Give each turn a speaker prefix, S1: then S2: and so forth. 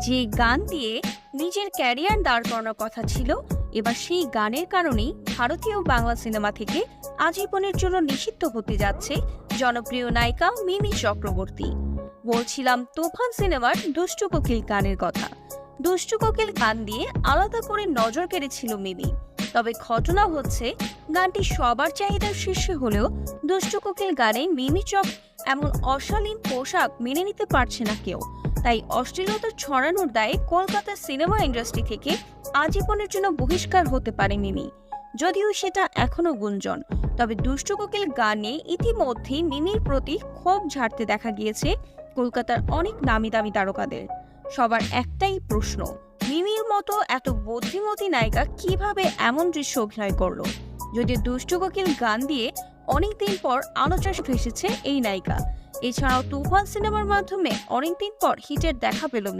S1: যে গান দিয়ে নিজের ক্যারিয়ার দাঁড় করানোর কথা ছিল, এবার সেই গানের কারণেই ভারতীয় বাংলা সিনেমা থেকে আজীবনের জন্য নিষিদ্ধ হতে যাচ্ছে জনপ্রিয় নায়িকা মিমি চক্রবর্তী। বলছিলাম তুফান সিনেমার দুষ্টু কোকিল গানের কথা। দুষ্টু কোকিল গান দিয়ে আলাদা করে নজর কেড়েছিল মিমি। তবে ঘটনা হচ্ছে, গানটি সবার চাহিদার শীর্ষে হলেও দুষ্টু কোকিল গানে মিমি চক এমন অশালীন পোশাক মেনে নিতে পারছে না কেউ। তাই অশ্লীলতা ছড়ানোর দায়ে কলকাতার সিনেমা ইন্ডাস্ট্রি থেকে আজীবনের জন্য বহিষ্কার হতে পারে মিমি। যদিও সেটা এখনো গুঞ্জন, তবে দুষ্টু কোকিল গানে ইতিমধ্যেই মিমির প্রতি ক্ষোভ ঝাড়তে দেখা গিয়েছে কলকাতার অনেক নামি দামি তারকাদের। সবার একটাই প্রশ্ন, মিমির মতো এত বুদ্ধিমতী নায়িকা কিভাবে এমন দৃশ্য অভিনয় করলো? যদিও দুষ্টু কোকিল গান দিয়ে অনেকদিন পর আলোচনায় এসেছে এই নায়িকা। এছাড়াও তুফান সিনেমার মাধ্যমে অনেকদিন পর হিটের দেখা পেল মিমি।